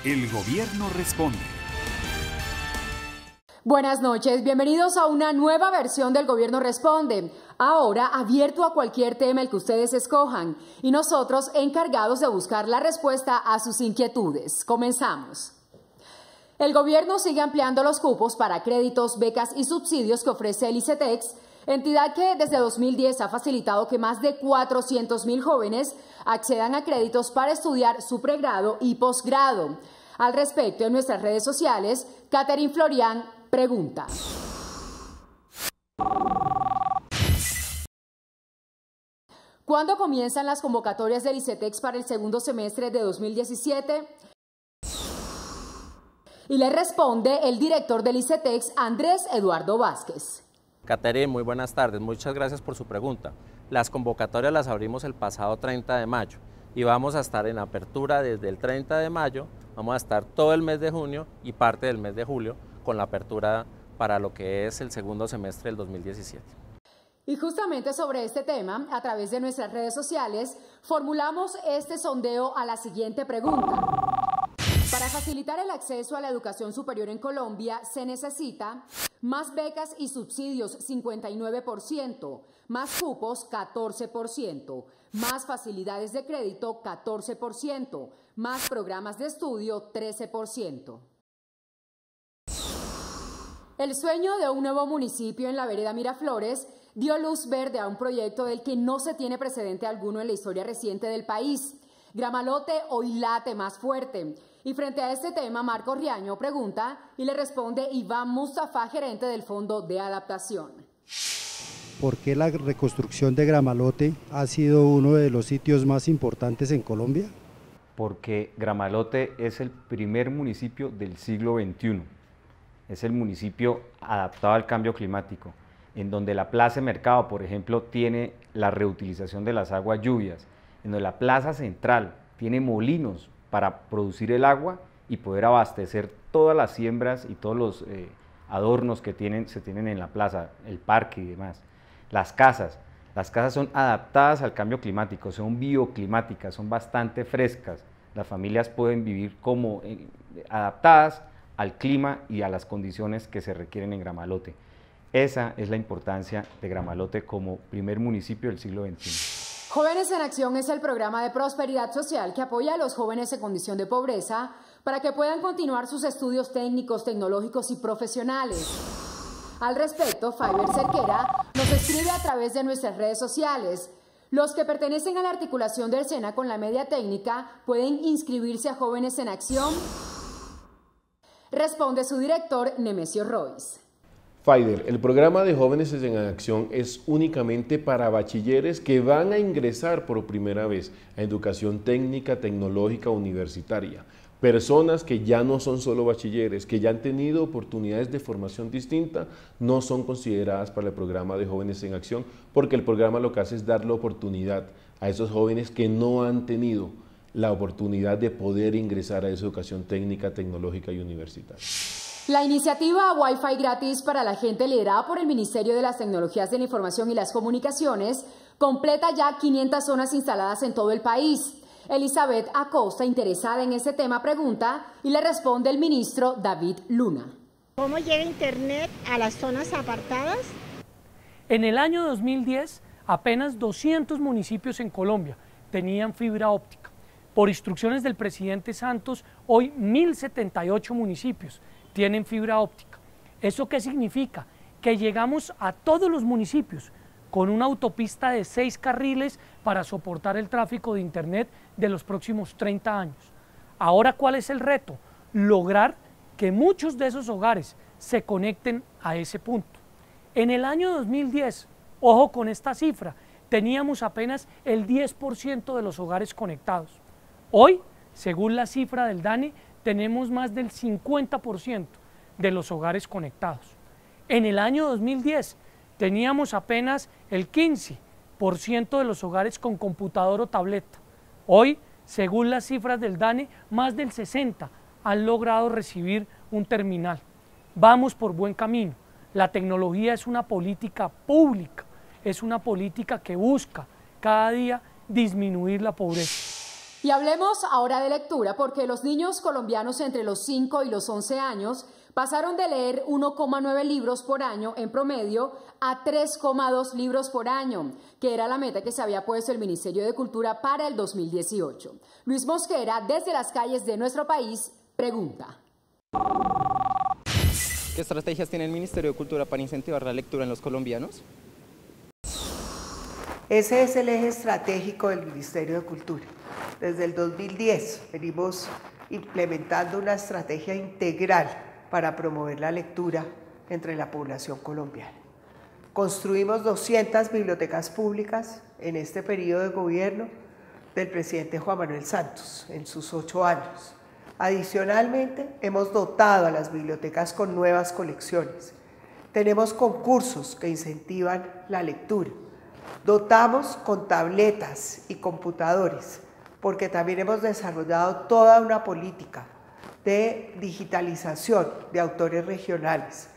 El Gobierno responde. Buenas noches, bienvenidos a una nueva versión del Gobierno Responde, ahora abierto a cualquier tema el que ustedes escojan y nosotros encargados de buscar la respuesta a sus inquietudes. Comenzamos. El Gobierno sigue ampliando los cupos para créditos, becas y subsidios que ofrece el ICETEX, entidad que desde 2010 ha facilitado que más de 400.000 jóvenes accedan a créditos para estudiar su pregrado y posgrado. Al respecto, en nuestras redes sociales, Catherine Florian pregunta. ¿Cuándo comienzan las convocatorias del ICETEX para el segundo semestre de 2017? Y le responde el director del ICETEX, Andrés Eduardo Vázquez. Catherine, muy buenas tardes, muchas gracias por su pregunta. Las convocatorias las abrimos el pasado 30 de mayo y vamos a estar en apertura desde el 30 de mayo, vamos a estar todo el mes de junio y parte del mes de julio con la apertura para lo que es el segundo semestre del 2017. Y justamente sobre este tema, a través de nuestras redes sociales, formulamos este sondeo a la siguiente pregunta. Para facilitar el acceso a la educación superior en Colombia se necesita más becas y subsidios 59%, más cupos 14%, más facilidades de crédito 14%, más programas de estudio 13%. El sueño de un nuevo municipio en la vereda Miraflores dio luz verde a un proyecto del que no se tiene precedente alguno en la historia reciente del país. Gramalote hoy late más fuerte. Y frente a este tema, Marco Riaño pregunta y le responde Iván Mustafa, gerente del Fondo de Adaptación. ¿Por qué la reconstrucción de Gramalote ha sido uno de los sitios más importantes en Colombia? Porque Gramalote es el primer municipio del siglo XXI. Es el municipio adaptado al cambio climático, en donde la plaza de mercado, por ejemplo, tiene la reutilización de las aguas lluvias, en donde la plaza central tiene molinos para producir el agua y poder abastecer todas las siembras y todos los adornos que se tienen en la plaza, el parque y demás. Las casas son adaptadas al cambio climático, son bioclimáticas, son bastante frescas. Las familias pueden vivir como adaptadas al clima y a las condiciones que se requieren en Gramalote. Esa es la importancia de Gramalote como primer municipio del siglo XXI. Jóvenes en Acción es el programa de prosperidad social que apoya a los jóvenes en condición de pobreza para que puedan continuar sus estudios técnicos, tecnológicos y profesionales. Al respecto, Fiber Cerquera nos escribe a través de nuestras redes sociales. Los que pertenecen a la articulación del SENA con la media técnica pueden inscribirse a Jóvenes en Acción. Responde su director, Nemesio Royce. FIDER, el programa de Jóvenes en Acción es únicamente para bachilleres que van a ingresar por primera vez a educación técnica, tecnológica, universitaria. Personas que ya no son solo bachilleres, que ya han tenido oportunidades de formación distinta, no son consideradas para el programa de Jóvenes en Acción, porque el programa lo que hace es darle oportunidad a esos jóvenes que no han tenido la oportunidad de poder ingresar a esa educación técnica, tecnológica y universitaria. La iniciativa Wi-Fi gratis para la gente, liderada por el Ministerio de las Tecnologías de la Información y las Comunicaciones, completa ya 500 zonas instaladas en todo el país. Elizabeth Acosta, interesada en este tema, pregunta y le responde el ministro David Luna. ¿Cómo llega Internet a las zonas apartadas? En el año 2010, apenas 200 municipios en Colombia tenían fibra óptica. Por instrucciones del presidente Santos, hoy 1.078 municipios tienen fibra óptica. ¿Eso qué significa? Que llegamos a todos los municipios con una autopista de 6 carriles para soportar el tráfico de Internet de los próximos 30 años. Ahora, ¿cuál es el reto? Lograr que muchos de esos hogares se conecten a ese punto. En el año 2010, ojo con esta cifra, teníamos apenas el 10% de los hogares conectados. Hoy, según la cifra del DANE, tenemos más del 50% de los hogares conectados. En el año 2010 teníamos apenas el 15% de los hogares con computador o tableta. Hoy, según las cifras del DANE, más del 60% han logrado recibir un terminal. Vamos por buen camino. La tecnología es una política pública, es una política que busca cada día disminuir la pobreza. Y hablemos ahora de lectura, porque los niños colombianos entre los 5 y los 11 años pasaron de leer 1,9 libros por año en promedio a 3,2 libros por año, que era la meta que se había puesto el Ministerio de Cultura para el 2018. Luis Mosquera, desde las calles de nuestro país, pregunta. ¿Qué estrategias tiene el Ministerio de Cultura para incentivar la lectura en los colombianos? Ese es el eje estratégico del Ministerio de Cultura. Desde el 2010 venimos implementando una estrategia integral para promover la lectura entre la población colombiana. Construimos 200 bibliotecas públicas en este periodo de gobierno del presidente Juan Manuel Santos, en sus 8 años. Adicionalmente, hemos dotado a las bibliotecas con nuevas colecciones. Tenemos concursos que incentivan la lectura. Dotamos con tabletas y computadores, porque también hemos desarrollado toda una política de digitalización de autores regionales.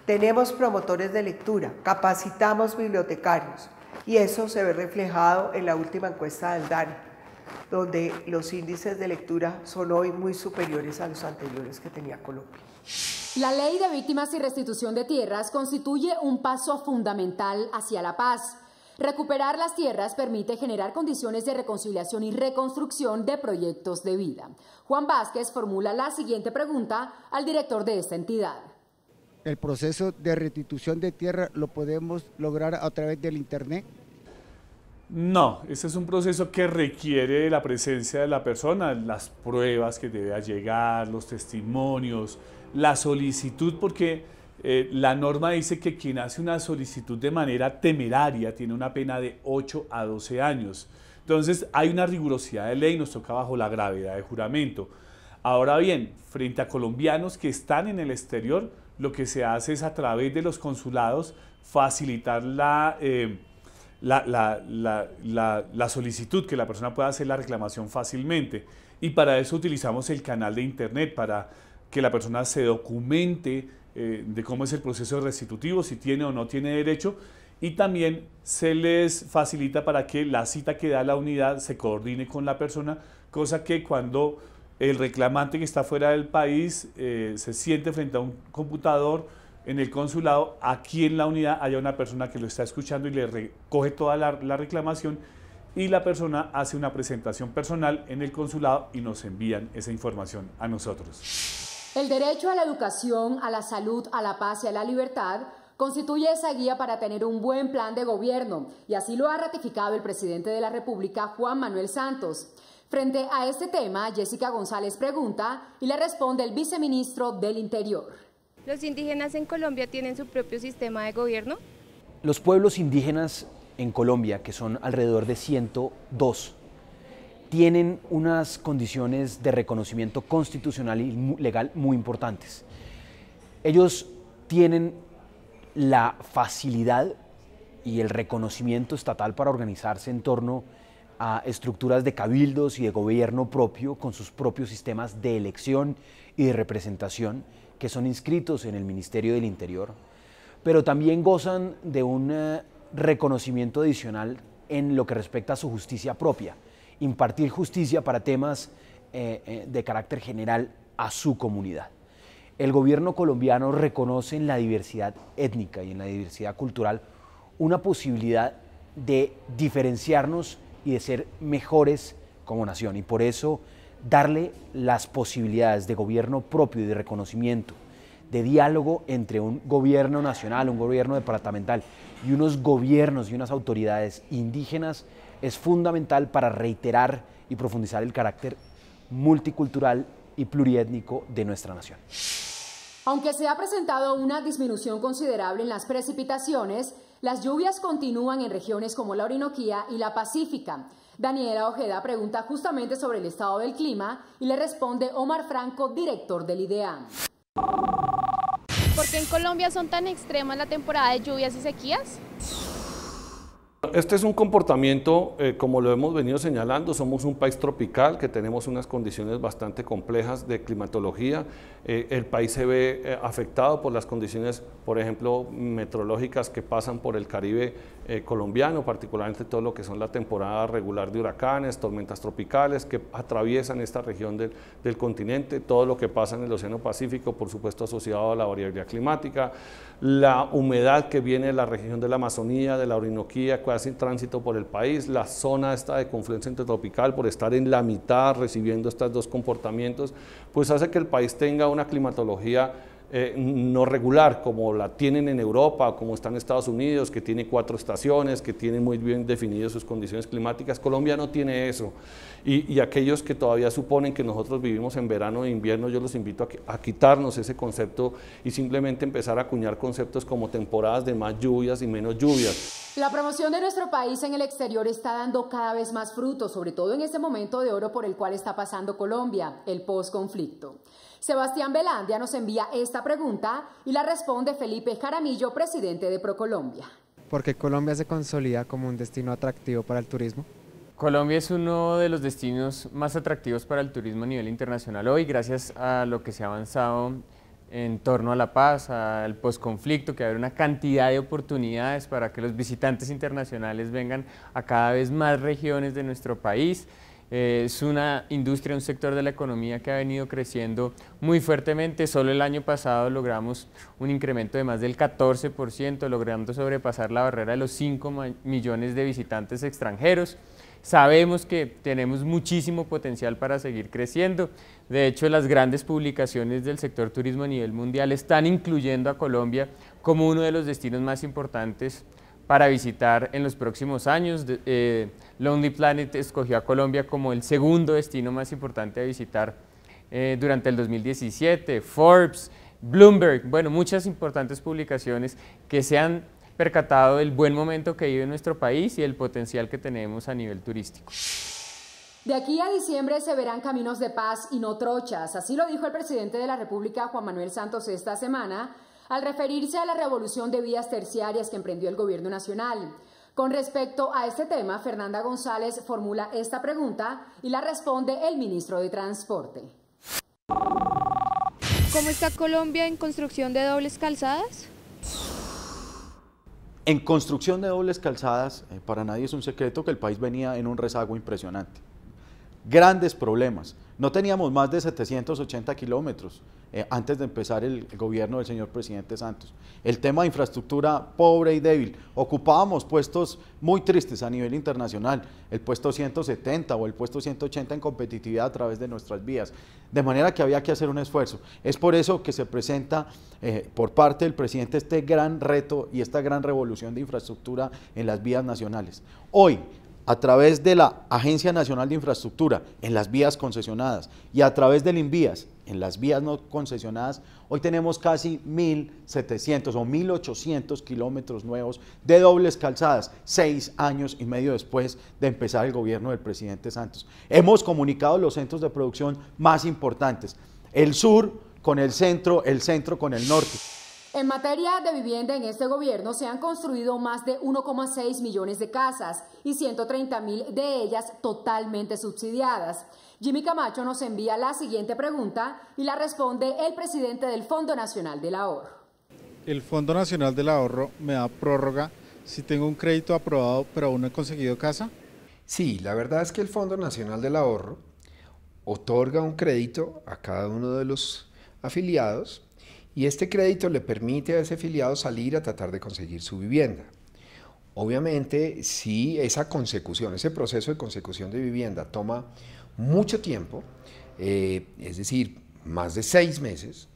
Tenemos promotores de lectura, capacitamos bibliotecarios y eso se ve reflejado en la última encuesta del DANE, donde los índices de lectura son hoy muy superiores a los anteriores que tenía Colombia. La Ley de Víctimas y Restitución de Tierras constituye un paso fundamental hacia la paz. Recuperar las tierras permite generar condiciones de reconciliación y reconstrucción de proyectos de vida. Juan Vázquez formula la siguiente pregunta al director de esta entidad. ¿El proceso de restitución de tierra lo podemos lograr a través del Internet? No, este es un proceso que requiere la presencia de la persona, las pruebas que debe allegar, los testimonios, la solicitud, porque la norma dice que quien hace una solicitud de manera temeraria tiene una pena de 8 a 12 años. Entonces hay una rigurosidad de ley, nos toca bajo la gravedad de juramento. Ahora bien, frente a colombianos que están en el exterior, lo que se hace es a través de los consulados facilitar la solicitud, que la persona pueda hacer la reclamación fácilmente. Y para eso utilizamos el canal de internet, para que la persona se documente de cómo es el proceso restitutivo, si tiene o no tiene derecho, y también se les facilita para que la cita que da la unidad se coordine con la persona, cosa que cuando el reclamante que está fuera del país se siente frente a un computador en el consulado, aquí en la unidad haya una persona que lo está escuchando y le recoge toda la reclamación, y la persona hace una presentación personal en el consulado y nos envían esa información a nosotros. El derecho a la educación, a la salud, a la paz y a la libertad constituye esa guía para tener un buen plan de gobierno, y así lo ha ratificado el presidente de la República, Juan Manuel Santos. Frente a este tema, Jessica González pregunta y le responde el viceministro del Interior. ¿Los indígenas en Colombia tienen su propio sistema de gobierno? Los pueblos indígenas en Colombia, que son alrededor de 102, tienen unas condiciones de reconocimiento constitucional y legal muy importantes. Ellos tienen la facilidad y el reconocimiento estatal para organizarse en torno a estructuras de cabildos y de gobierno propio, con sus propios sistemas de elección y de representación, que son inscritos en el Ministerio del Interior, pero también gozan de un reconocimiento adicional en lo que respecta a su justicia propia, impartir justicia para temas de carácter general a su comunidad. El gobierno colombiano reconoce en la diversidad étnica y en la diversidad cultural una posibilidad de diferenciarnos y de ser mejores como nación, y por eso darle las posibilidades de gobierno propio y de reconocimiento, de diálogo entre un gobierno nacional, un gobierno departamental y unos gobiernos y unas autoridades indígenas es fundamental para reiterar y profundizar el carácter multicultural y pluriétnico de nuestra nación. Aunque se ha presentado una disminución considerable en las precipitaciones, las lluvias continúan en regiones como la Orinoquía y la Pacífica. Daniela Ojeda pregunta justamente sobre el estado del clima y le responde Omar Franco, director del IDEAM. ¿Por qué en Colombia son tan extremas la temporada de lluvias y sequías? Este es un comportamiento, como lo hemos venido señalando, somos un país tropical que tenemos unas condiciones bastante complejas de climatología. El país se ve afectado por las condiciones, por ejemplo, meteorológicas que pasan por el Caribe colombiano, particularmente todo lo que son la temporada regular de huracanes, tormentas tropicales que atraviesan esta región del continente, todo lo que pasa en el Océano Pacífico, por supuesto asociado a la variabilidad climática, la humedad que viene de la región de la Amazonía, de la Orinoquía, que hace tránsito por el país, la zona esta de confluencia intertropical, por estar en la mitad recibiendo estos dos comportamientos, pues hace que el país tenga una climatología no regular, como la tienen en Europa, como está en Estados Unidos, que tiene 4 estaciones, que tienen muy bien definidas sus condiciones climáticas. Colombia no tiene eso. Y aquellos que todavía suponen que nosotros vivimos en verano e invierno, yo los invito a quitarnos ese concepto y simplemente empezar a acuñar conceptos como temporadas de más lluvias y menos lluvias. La promoción de nuestro país en el exterior está dando cada vez más frutos, sobre todo en este momento de oro por el cual está pasando Colombia, el posconflicto. Sebastián Velandia nos envía esta pregunta y la responde Felipe Jaramillo, presidente de ProColombia. ¿Por qué Colombia se consolida como un destino atractivo para el turismo? Colombia es uno de los destinos más atractivos para el turismo a nivel internacional hoy, gracias a lo que se ha avanzado en torno a la paz, al posconflicto, que abre una cantidad de oportunidades para que los visitantes internacionales vengan a cada vez más regiones de nuestro país. Es una industria, un sector de la economía que ha venido creciendo muy fuertemente. Solo el año pasado logramos un incremento de más del 14%, logrando sobrepasar la barrera de los 5 millones de visitantes extranjeros. Sabemos que tenemos muchísimo potencial para seguir creciendo. De hecho, las grandes publicaciones del sector turismo a nivel mundial están incluyendo a Colombia como uno de los destinos más importantes para visitar en los próximos años. Lonely Planet escogió a Colombia como el segundo destino más importante a visitar durante el 2017, Forbes, Bloomberg, bueno, muchas importantes publicaciones que se han percatado del buen momento que vive nuestro país y el potencial que tenemos a nivel turístico. De aquí a diciembre se verán caminos de paz y no trochas, así lo dijo el presidente de la República, Juan Manuel Santos, esta semana, al referirse a la revolución de vías terciarias que emprendió el gobierno nacional. Con respecto a este tema, Fernanda González formula esta pregunta y la responde el ministro de Transporte. ¿Cómo está Colombia en construcción de dobles calzadas? En construcción de dobles calzadas, para nadie es un secreto que el país venía en un rezago impresionante. Grandes problemas. No teníamos más de 780 kilómetros antes de empezar el gobierno del señor presidente Santos. El tema de infraestructura pobre y débil. Ocupábamos puestos muy tristes a nivel internacional, el puesto 170 o el puesto 180 en competitividad a través de nuestras vías. De manera que había que hacer un esfuerzo. Es por eso que se presenta por parte del presidente este gran reto y esta gran revolución de infraestructura en las vías nacionales. Hoy, a través de la Agencia Nacional de Infraestructura en las vías concesionadas y a través del INVÍAS en las vías no concesionadas, hoy tenemos casi 1.700 o 1.800 kilómetros nuevos de dobles calzadas, 6 años y medio después de empezar el gobierno del presidente Santos. Hemos comunicado los centros de producción más importantes, el sur con el centro con el norte. En materia de vivienda, en este gobierno se han construido más de 1,6 millones de casas y 130.000 de ellas totalmente subsidiadas. Jimmy Camacho nos envía la siguiente pregunta y la responde el presidente del Fondo Nacional del Ahorro. El Fondo Nacional del Ahorro me da prórroga si tengo un crédito aprobado pero aún no he conseguido casa. Sí, la verdad es que el Fondo Nacional del Ahorro otorga un crédito a cada uno de los afiliados y este crédito le permite a ese afiliado salir a tratar de conseguir su vivienda. Obviamente, si esa consecución, ese proceso de consecución de vivienda toma mucho tiempo, es decir, más de 6 meses,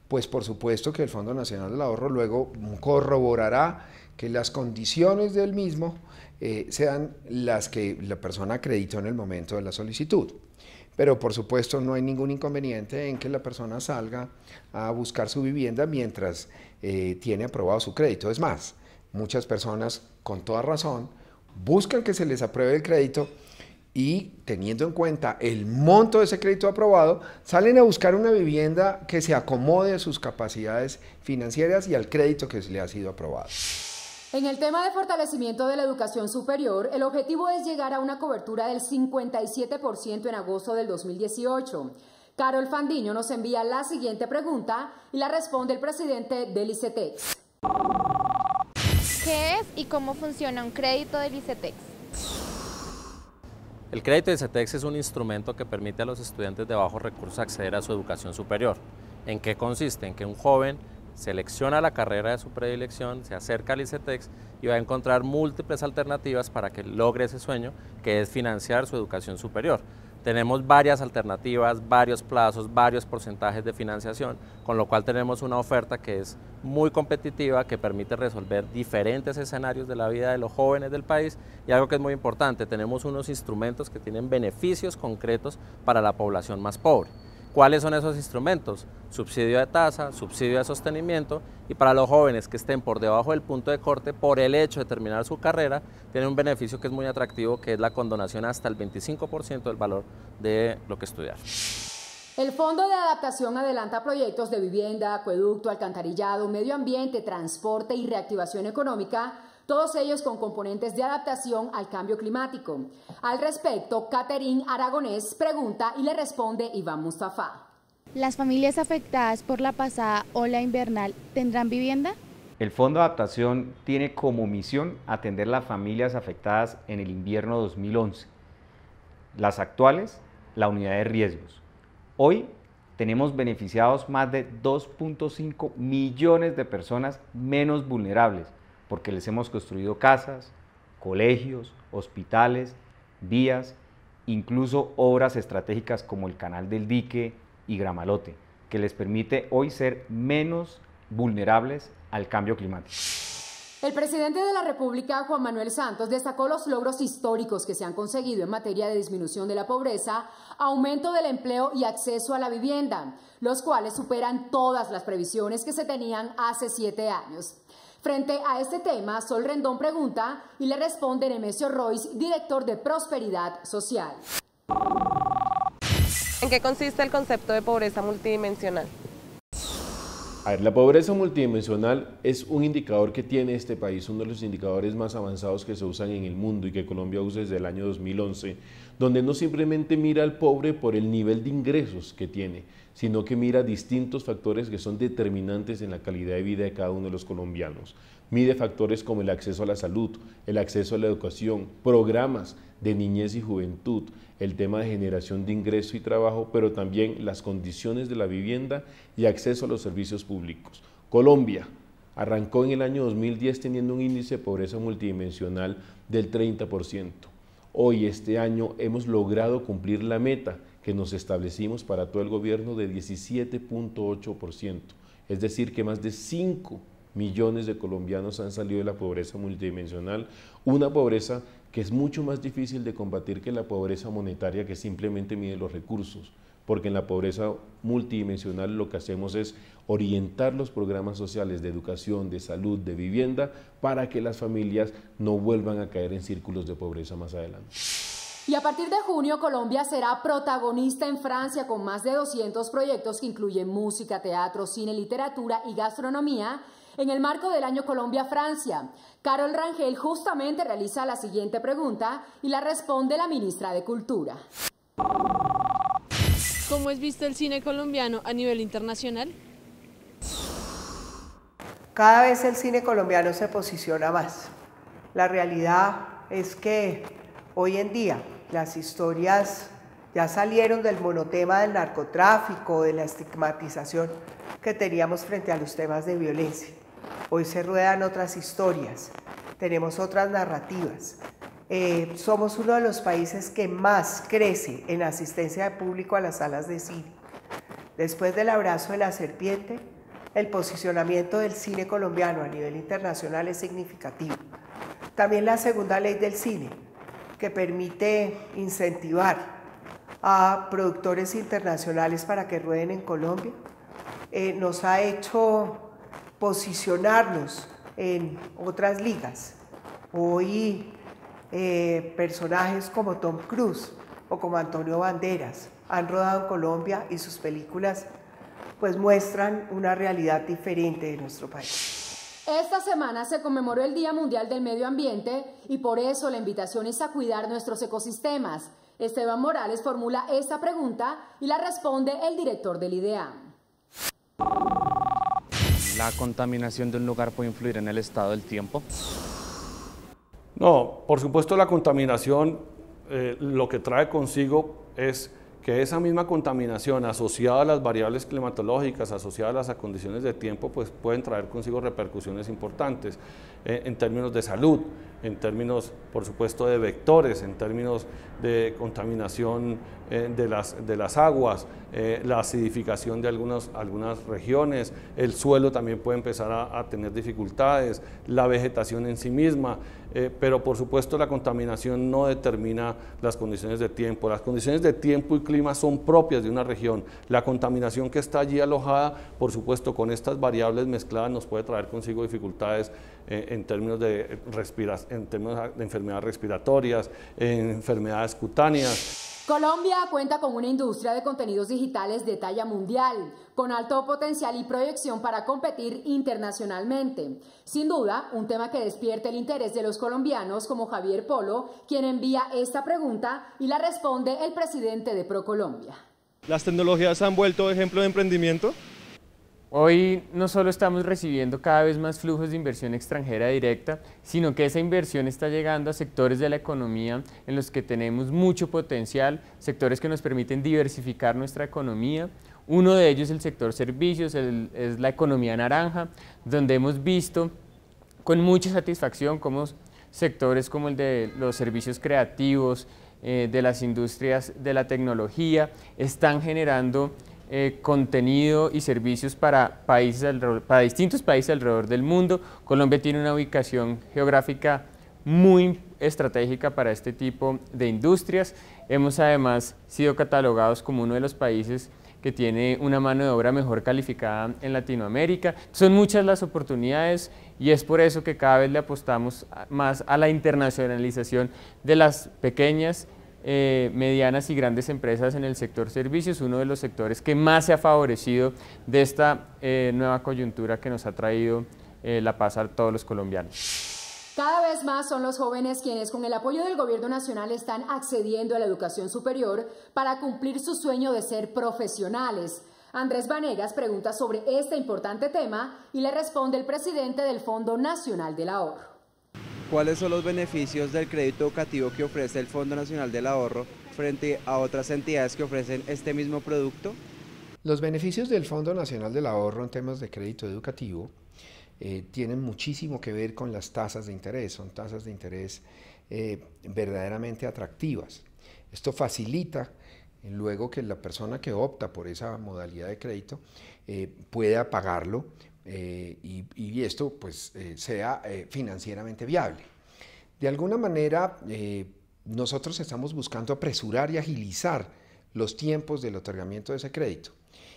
pues por supuesto que el Fondo Nacional del Ahorro luego corroborará que las condiciones del mismo sean las que la persona acreditó en el momento de la solicitud. Pero por supuesto no hay ningún inconveniente en que la persona salga a buscar su vivienda mientras tiene aprobado su crédito. Es más, muchas personas con toda razón buscan que se les apruebe el crédito y teniendo en cuenta el monto de ese crédito aprobado, salen a buscar una vivienda que se acomode a sus capacidades financieras y al crédito que le ha sido aprobado. En el tema de fortalecimiento de la educación superior, el objetivo es llegar a una cobertura del 57% en agosto del 2018. Carol Fandiño nos envía la siguiente pregunta y la responde el presidente del ICETEX. ¿Qué es y cómo funciona un crédito del ICETEX? El crédito del ICETEX es un instrumento que permite a los estudiantes de bajos recursos acceder a su educación superior. ¿En qué consiste? En que un joven selecciona la carrera de su predilección, se acerca al ICETEX y va a encontrar múltiples alternativas para que logre ese sueño, que es financiar su educación superior. Tenemos varias alternativas, varios plazos, varios porcentajes de financiación, con lo cual tenemos una oferta que es muy competitiva, que permite resolver diferentes escenarios de la vida de los jóvenes del país, y algo que es muy importante, tenemos unos instrumentos que tienen beneficios concretos para la población más pobre. ¿Cuáles son esos instrumentos? Subsidio de tasa, subsidio de sostenimiento, y para los jóvenes que estén por debajo del punto de corte por el hecho de terminar su carrera, tienen un beneficio que es muy atractivo, que es la condonación hasta el 25% del valor de lo que estudiaron. El Fondo de Adaptación adelanta proyectos de vivienda, acueducto, alcantarillado, medio ambiente, transporte y reactivación económica, todos ellos con componentes de adaptación al cambio climático. Al respecto, Catherine Aragonés pregunta y le responde Iván Mustafa. ¿Las familias afectadas por la pasada ola invernal tendrán vivienda? El Fondo de Adaptación tiene como misión atender las familias afectadas en el invierno 2011. Las actuales, la unidad de riesgos. Hoy tenemos beneficiados más de 2.5 millones de personas menos vulnerables, porque les hemos construido casas, colegios, hospitales, vías, incluso obras estratégicas como el Canal del Dique y Gramalote, que les permite hoy ser menos vulnerables al cambio climático. El presidente de la República, Juan Manuel Santos, destacó los logros históricos que se han conseguido en materia de disminución de la pobreza, aumento del empleo y acceso a la vivienda, los cuales superan todas las previsiones que se tenían hace 7 años. Frente a este tema, Sol Rendón pregunta y le responde Nemesio Royce, director de Prosperidad Social. ¿En qué consiste el concepto de pobreza multidimensional? A ver, la pobreza multidimensional es un indicador que tiene este país, uno de los indicadores más avanzados que se usan en el mundo y que Colombia usa desde el año 2011, donde no simplemente mira al pobre por el nivel de ingresos que tiene, sino que mira distintos factores que son determinantes en la calidad de vida de cada uno de los colombianos. Mide factores como el acceso a la salud, el acceso a la educación, programas de niñez y juventud, el tema de generación de ingreso y trabajo, pero también las condiciones de la vivienda y acceso a los servicios públicos. Colombia arrancó en el año 2010 teniendo un índice de pobreza multidimensional del 30%. Hoy, este año, hemos logrado cumplir la meta que nos establecimos para todo el gobierno de 17.8%, es decir, que más de 5 millones de colombianos han salido de la pobreza multidimensional, una pobreza que es mucho más difícil de combatir que la pobreza monetaria, que simplemente mide los recursos, porque en la pobreza multidimensional lo que hacemos es orientar los programas sociales de educación, de salud, de vivienda, para que las familias no vuelvan a caer en círculos de pobreza más adelante. Y a partir de junio, Colombia será protagonista en Francia con más de 200 proyectos que incluyen música, teatro, cine, literatura y gastronomía, en el marco del Año Colombia-Francia. Carol Rangel justamente realiza la siguiente pregunta y la responde la ministra de Cultura. ¿Cómo es visto el cine colombiano a nivel internacional? Cada vez el cine colombiano se posiciona más. La realidad es que hoy en día las historias ya salieron del monotema del narcotráfico, de la estigmatización que teníamos frente a los temas de violencia. Hoy se ruedan otras historias, tenemos otras narrativas. Somos uno de los países que más crece en asistencia de público a las salas de cine. Después del abrazo de la serpiente, el posicionamiento del cine colombiano a nivel internacional es significativo. También la segunda ley del cine, que permite incentivar a productores internacionales para que rueden en Colombia, nos ha hecho posicionarnos en otras ligas. Hoy personajes como Tom Cruise o como Antonio Banderas han rodado en Colombia y sus películas pues muestran una realidad diferente de nuestro país. Esta semana se conmemoró el Día Mundial del Medio Ambiente y por eso la invitación es a cuidar nuestros ecosistemas. Esteban Morales formula esta pregunta y la responde el director del IDEAM. ¿La contaminación de un lugar puede influir en el estado del tiempo? No, por supuesto la contaminación lo que trae consigo es que esa misma contaminación asociada a las variables climatológicas, asociadas a condiciones de tiempo, pues pueden traer consigo repercusiones importantes en términos de salud, en términos, por supuesto, de vectores, en términos de contaminación de las aguas, la acidificación de algunas regiones, el suelo también puede empezar a tener dificultades, la vegetación en sí misma, pero por supuesto la contaminación no determina las condiciones de tiempo. Las condiciones de tiempo y clima son propias de una región. La contaminación que está allí alojada, por supuesto, con estas variables mezcladas nos puede traer consigo dificultades en términos de enfermedades respiratorias, enfermedades cutáneas. Colombia cuenta con una industria de contenidos digitales de talla mundial, con alto potencial y proyección para competir internacionalmente. Sin duda, un tema que despierte el interés de los colombianos como Javier Polo, quien envía esta pregunta y la responde el presidente de ProColombia. ¿Las tecnologías se han vuelto ejemplo de emprendimiento? Hoy no solo estamos recibiendo cada vez más flujos de inversión extranjera directa, sino que esa inversión está llegando a sectores de la economía en los que tenemos mucho potencial, sectores que nos permiten diversificar nuestra economía. Uno de ellos es el sector servicios, es la economía naranja, donde hemos visto con mucha satisfacción cómo sectores como el de los servicios creativos, de las industrias de la tecnología, están generando contenido y servicios para distintos países alrededor del mundo. Colombia tiene una ubicación geográfica muy estratégica para este tipo de industrias. Hemos además sido catalogados como uno de los países que tiene una mano de obra mejor calificada en Latinoamérica. Son muchas las oportunidades y es por eso que cada vez le apostamos más a la internacionalización de las pequeñas, medianas y grandes empresas en el sector servicios, uno de los sectores que más se ha favorecido de esta nueva coyuntura que nos ha traído la paz a todos los colombianos. Cada vez más son los jóvenes quienes con el apoyo del gobierno nacional están accediendo a la educación superior para cumplir su sueño de ser profesionales. Andrés Vanegas pregunta sobre este importante tema y le responde el presidente del Fondo Nacional del Ahorro. ¿Cuáles son los beneficios del crédito educativo que ofrece el Fondo Nacional del Ahorro frente a otras entidades que ofrecen este mismo producto? Los beneficios del Fondo Nacional del Ahorro en temas de crédito educativo tienen muchísimo que ver con las tasas de interés, son tasas de interés verdaderamente atractivas. Esto facilita luego que la persona que opta por esa modalidad de crédito pueda pagarlo y esto pues sea financieramente viable. De alguna manera nosotros estamos buscando apresurar y agilizar los tiempos del otorgamiento de ese crédito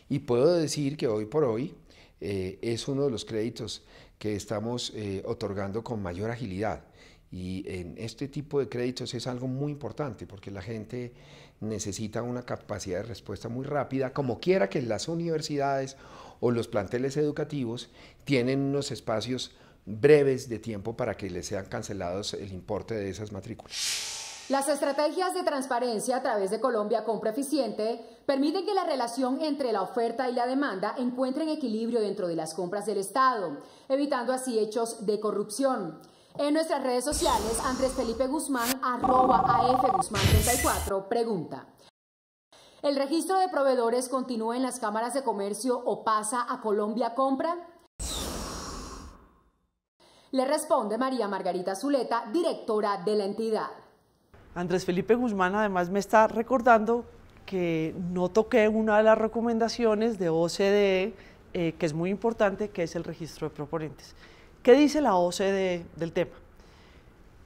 y puedo decir que hoy por hoy es uno de los créditos que estamos otorgando con mayor agilidad y en este tipo de créditos es algo muy importante porque la gente necesita una capacidad de respuesta muy rápida, como quiera que las universidades o los planteles educativos tienen unos espacios breves de tiempo para que les sean cancelados el importe de esas matrículas. Las estrategias de transparencia a través de Colombia Compra Eficiente permiten que la relación entre la oferta y la demanda encuentren equilibrio dentro de las compras del Estado, evitando así hechos de corrupción. En nuestras redes sociales, Andrés Felipe Guzmán, @AFGuzmán34, pregunta: ¿el registro de proveedores continúa en las cámaras de comercio o pasa a Colombia Compra? Le responde María Margarita Zuleta, directora de la entidad. Andrés Felipe Guzmán además me está recordando que no toqué una de las recomendaciones de OCDE, que es muy importante, que es el registro de proponentes. ¿Qué dice la OCDE del tema?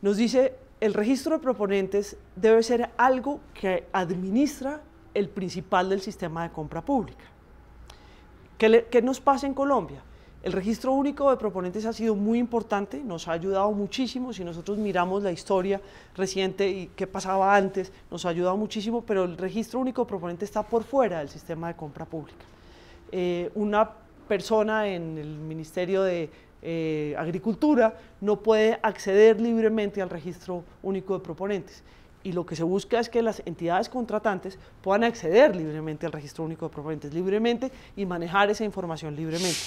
Nos dice, el registro de proponentes debe ser algo que administra el principal del sistema de compra pública. ¿Qué nos pasa en Colombia? El registro único de proponentes ha sido muy importante, nos ha ayudado muchísimo. Si nosotros miramos la historia reciente y qué pasaba antes, nos ha ayudado muchísimo, pero el registro único de proponentes está por fuera del sistema de compra pública. Una persona en el Ministerio de Agricultura no puede acceder libremente al registro único de proponentes. Y lo que se busca es que las entidades contratantes puedan acceder libremente al registro único de proponentes, libremente, y manejar esa información libremente.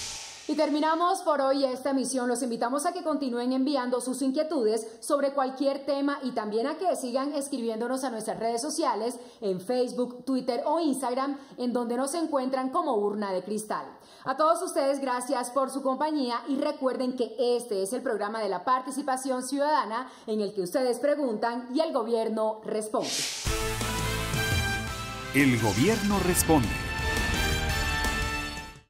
Y terminamos por hoy esta emisión. Los invitamos a que continúen enviando sus inquietudes sobre cualquier tema y también a que sigan escribiéndonos a nuestras redes sociales en Facebook, Twitter o Instagram, en donde nos encuentran como Urna de Cristal. A todos ustedes, gracias por su compañía y recuerden que este es el programa de la participación ciudadana en el que ustedes preguntan y el gobierno responde. El gobierno responde.